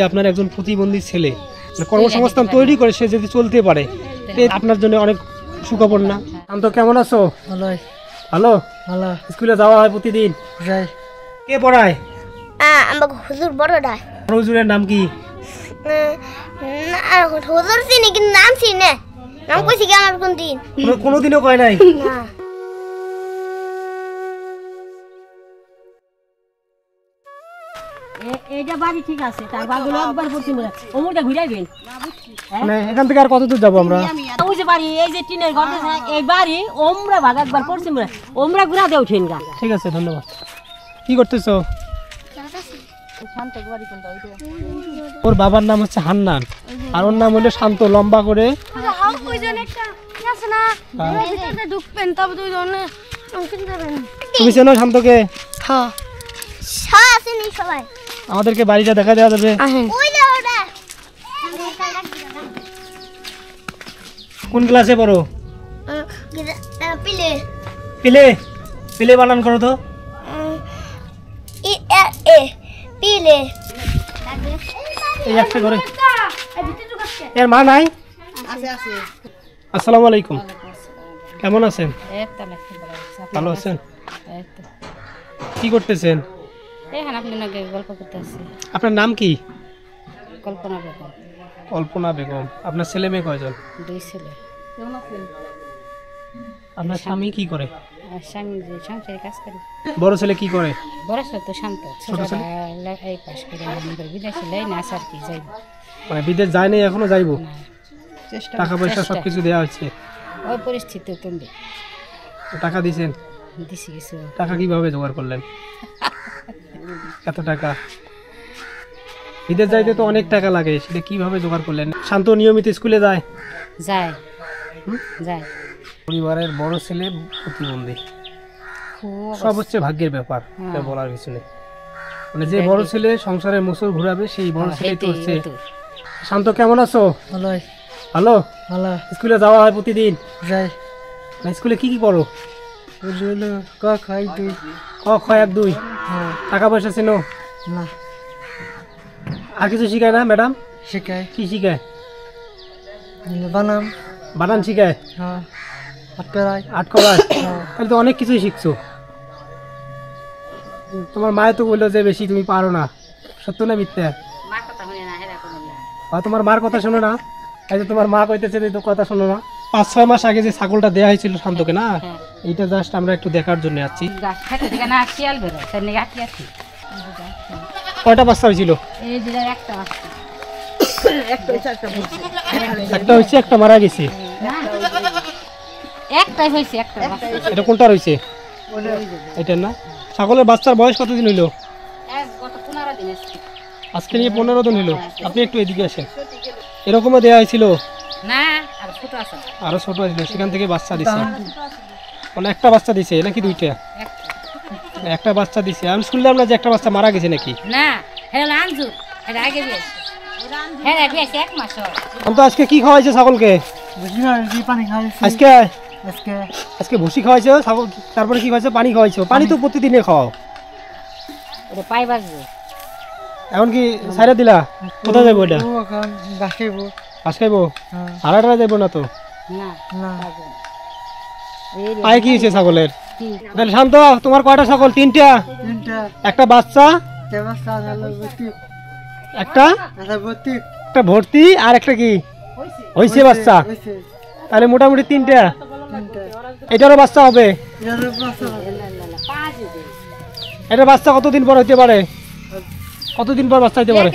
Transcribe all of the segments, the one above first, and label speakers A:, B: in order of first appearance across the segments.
A: আপনার একজন প্রতিবন্ধী ছেলে কর্মসংস্থান তৈরি করে সে যদি চলতে পারে আপনার জন্য অনেক সুখবর না? শান্ত, কেমন আছো? ভালো ভালো। স্কুলে যাওয়া হয় প্রতিদিন? যাই। কে পড়ায়?
B: আমার হুজুর বড়টা।
A: হুজুরের নাম কি?
B: হুজুর চিনি কিন্তু নাম চিনি না। নাম কইছি কি আমার কোনদিন?
A: কোনোদিনও কয় নাই?
B: না।
C: এইটা বাড়ি ঠিক আছে, তার বাগুলো একবার পড়তে মরে ওমুটা ঘুরাইবেন।
A: মানে এখান থেকে আর কত দূর যাবো আমরা?
C: ওই যে বাড়ি, এই যে টিনের ঘর, এই বাড়ি ওমরা ভাগ একবার পড়তে মরে ওমরা ঘুরা দেও ঠেন গা।
A: ঠিক আছে, ধন্যবাদ। কি করতেছো? ওর বাবার নাম হচ্ছে হান্নান আর ওর নাম হলো শান্ত, লম্বা করে। তুমি চেনো শান্তকে?
B: হ্যাঁ, চিনি সবাই।
A: আমাদেরকে বাড়িটা দেখা দেওয়া যাবে? কোন ক্লাসে পড়ো?
B: পিলে
A: পিলে পিলে বানান করো তো।
B: পিলে
A: এই একটা করে। এর মা নাই? আসসালামু আলাইকুম, কেমন আছেন? ভালো আছেন? কি করতেছেন? আপনার নাম কি?
C: কল্পনা বেগম।
A: কল্পনা বেগম। আপনার ছেলে মেয়ে কয়জন?
C: 2 ছেলে।
A: আপনার স্বামী কি করে?
C: স্বামী যে সংসারে কাজ করে।
A: বড় ছেলে কি করে?
C: বড় ছেলে তো শান্ত, ছোটটা এই পাশ করে বিদেশে লাই না আর কি যাই।
A: মানে বিদেশ যায় নাই, এখনো যাইবো? টাকা পয়সা সবকিছু দেওয়া হচ্ছে?
C: ওই পরিস্থিতি তুমি
A: টাকা দিছেন?
C: দিছি কিছু।
A: টাকা কিভাবে জোগাড় করলেন? এত টাকা বিদেশ যাইতে তো অনেক টাকা লাগে, সেটা কিভাবে জোগাড় করলেন? শান্ত নিয়মিত স্কুলে যায়?
C: যায় যায়।
A: পরিবারের বড় ছেলে প্রতিবন্ধী, সব হচ্ছে ভাগ্যের ব্যাপার, বলার কিছু নেই। মানে যে বড় ছেলে সংসারের মুসুর ঘুরাবে সেই বড় ছেলে তো হচ্ছে। শান্ত, কেমন আছো? ভালো ভালো ভালো। স্কুলে যাওয়া হয় প্রতিদিন? যাই। স্কুলে কি কি পড়ো? ক খ 1 2। টাকা পয়সা চেনো না? আর কিছু শিখায় না ম্যাডাম? শিখায়। কি শিখায়? বানান শিখায়? আটকরায়। তাহলে তো অনেক কিছুই শিখছো। তোমার মায়ে তো বললো যে বেশি তুমি পারো না, সত্য না মিথ্যা? তোমার মার কথা শোনো না? এই যে তোমার মা কইতেছে তো কথা শোনো না? 5-6 মাস আগে যে ছাগলটা দেওয়া হয়েছিল শান্তকে না, এইটা জাস্ট আমরা একটু দেখার জন্য আছি। কয়টা বাচ্চা হয়েছিল? একটা হয়েছে, একটা মারা গেছে। এটা কোনটা রয়েছে? এটা না? ছাগলের বাচ্চার বয়স কতদিন হইলো? আজকে নিয়ে 15 দিন হইলো। আপনি একটু এদিকে আসেন। এরকমও দেওয়া হয়েছিল?
C: না,
A: আরো ছোট আছে, সেখান থেকে বাচ্চা দিছে। মানে একটা বাচ্চা দিছে নাকি দুইটা? একটা বাচ্চা দিছে। আমি শুনলাম না যে একটা বাচ্চা মারা গেছে নাকি?
C: না,
A: আজকে কি খাওয়াইছে ছাগলকে? আজকে আজকে ভুসি খাওয়াইছে ছাগল, তারপরে কি খাওয়াইছে? পানি খাওয়াইছো? পানি তো প্রতিদিনে খাওয়াও। এখন কি ছাইরা দিলা? কোথায় যাবো এটা? ঘাস খাইবো? হারাটা যাইবো না তো? পায়ে কি হয়েছে ছাগলের? তাহলে শান্ত, তোমার কয়টা ছাগল? 3টা। একটা বাচ্চা, একটা ভর্তি আর একটা কি হয়েছে বাচ্চা? তাহলে মোটামুটি 3টা। এটারও বাচ্চা হবে? এটা বাচ্চা কতদিন পর হইতে পারে? কতদিন পর বাচ্চা হইতে পারে?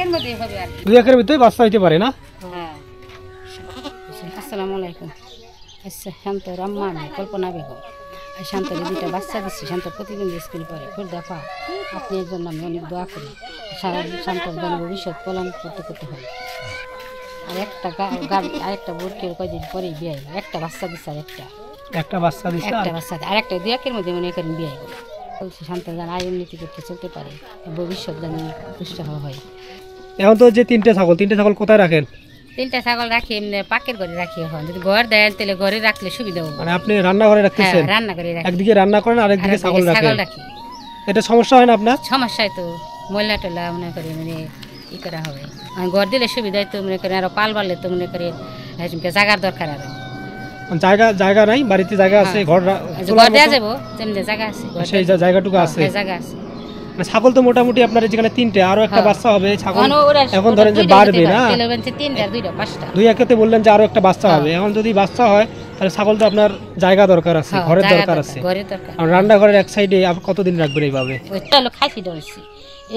A: 2-1 ভিতরে বাচ্চা হইতে পারে না?
C: আসসালামু আলাইকুম। শান্ত রাম্মা, কল্পনা বেগম। শান্তর 2টা বাচ্চা দিচ্ছি। শান্ত প্রতিদিন স্কুল পড়ে। খুব দেখা আপনি এর জন্য আমি অনেক দোয়া করি। শান্তর যেন ভবিষ্যৎ কলম করতে করতে হয়। আর আরেকটা ভর্তির কয়দিন পরে বিয়ে। একটা বাচ্চা দিচ্ছে, আর একটা বাচ্চা দিচ্ছে, একটা বাচ্চা আর একটা 2-1 মধ্যে মনে করেন বিয়ে বলছি। শান্ত যেন আয় উন্নতি করতে চলতে পারে, ভবিষ্যৎ যেন পুষ্ট হয়।
A: এখন তো যে 3টা ছাগল কোথায় রাখেন?
C: 3টা ছাগল রাখি এমনি পাকের ঘরে রাখি। এখন যদি ঘর দেন তাহলে ঘরে রাখলে সুবিধা হবে।
A: মানে আপনি রান্নাঘরে রাখতেছেন?
C: রান্না করে রাখি।
A: একদিকে রান্না করেন আর একদিকে ছাগল রাখেন?
C: রাখি।
A: এটা সমস্যা হয় না আপনার?
C: সমস্যায় তো ময়লা টলা মনে করি মানে ই করা হবে আর ঘর দিলে সুবিধাই তো মনে করেন আরো পাল বাড়লে তো মনে করেন জায়গার দরকার আরো
A: জায়গা নাই বাড়িতে জায়গা আছে ঘর
C: ঘর দেওয়া যাবো যেমনি জায়গা আছে
A: সেই জায়গাটুকু আছে
C: জায়গা আছে
A: ছাগল তো মোটামুটি আপনার যেখানে 3টে আরো একটা বাচ্চা হবে ছাগল এখন ধরেন যে বাড়বে না
C: 3টা 2টা 5টা
A: দুই একতে বললেন যে আরো একটা বাচ্চা হবে এখন যদি বাচ্চা হয় তাহলে ছাগল তো আপনার জায়গা দরকার আছে ঘরের দরকার আছে
C: ঘরের দরকার
A: আর রান্নাঘরের এক সাইডে আপনি কতদিন রাখবেন এইভাবে
C: ওইটা হলো খাসি ধরেছি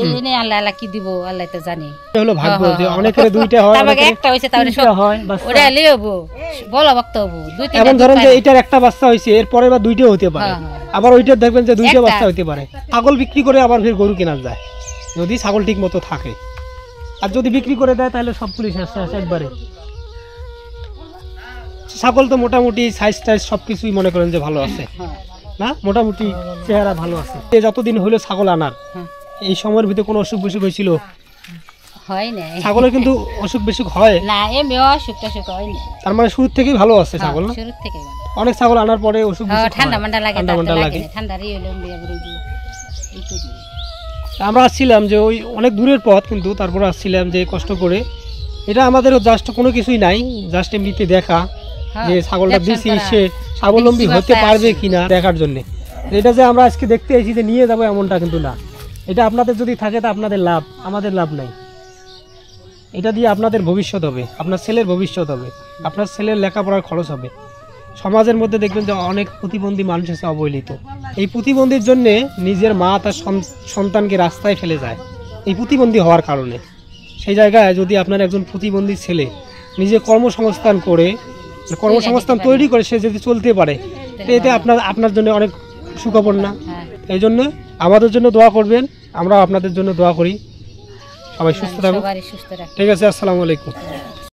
C: এই জন্য আল্লাহ আল্লাহ কি দিব আল্লাহ তো জানে
A: এটা হলো ভাগ্য যে অনেকের দুইটা হয়
C: আমাকে একটা হইছে তাহলে সব
A: হয়
C: ওটা লিওবো বলা বক্তব্য দুই তিনটা
A: এখন ধরেন যে এটার একটা বাচ্চা হইছে এর পরের বার দুইটা হতে পারে আবার ওইটার দেখবেন যে দুইটা বাচ্চা হতে পারে ছাগল বিক্রি করে আবার ফের গরু কেনা যায় যদি ছাগল ঠিক মতো থাকে আর যদি বিক্রি করে দেয় তাহলে সবগুলি শেষ একবারে ছাগল তো মোটামুটি সাইজ টাইজ সবকিছুই মনে করেন যে ভালো আছে না মোটামুটি চেহারা ভালো আছে যতদিন হইলো ছাগল আনার এই সময়ের ভিতরে কোনো অসুখ বিসুখ হয়েছিল
C: হয় না
A: ছাগলের কিন্তু অসুখ বিসুখ হয়
C: না এমনি অসুখ টসুখ হয় না
A: তার মানে শুরু থেকেই ভালো আছে ছাগল না
C: শুরু থেকে
A: অনেক ছাগল আনার পরে অসুখ বিসুখ
C: ঠান্ডা মান্ডা লাগে
A: ঠান্ডা লাগে
C: ঠান্ডারই হলো একটু
A: আমরা আসছিলাম যে ওই অনেক দূরের পথ কিন্তু তারপরে আসছিলাম যে কষ্ট করে এটা আমাদেরও জাস্ট কোনো কিছুই নাই জাস্ট এমনিতে দেখা যে ছাগলটা দিছি সে স্বাবলম্বী হতে পারবে কিনা দেখার জন্য এটা যে আমরা আজকে দেখতে এসেছি যে নিয়ে যাবো এমনটা কিন্তু না এটা আপনাদের যদি থাকে তা আপনাদের লাভ আমাদের লাভ নাই এটা দিয়ে আপনাদের ভবিষ্যৎ হবে আপনার ছেলের ভবিষ্যৎ হবে আপনার ছেলের লেখাপড়ার খরচ হবে সমাজের মধ্যে দেখবেন যে অনেক প্রতিবন্ধী মানুষ আছে অবহেলিত এই প্রতিবন্ধীর জন্য নিজের মা তার সন্তানকে রাস্তায় ফেলে যায় এই প্রতিবন্ধী হওয়ার কারণে সেই জায়গায় যদি আপনার একজন প্রতিবন্ধী ছেলে নিজে কর্মসংস্থান করে কর্মসংস্থান তৈরি করে সে যদি চলতে পারে এতে আপনার জন্য অনেক সুখবর না এই জন্য আমাদের জন্য দোয়া করবেন আমরা আপনাদের জন্য দোয়া করি সবাই সুস্থ থাকুন ঠিক আছে আসসালামু আলাইকুম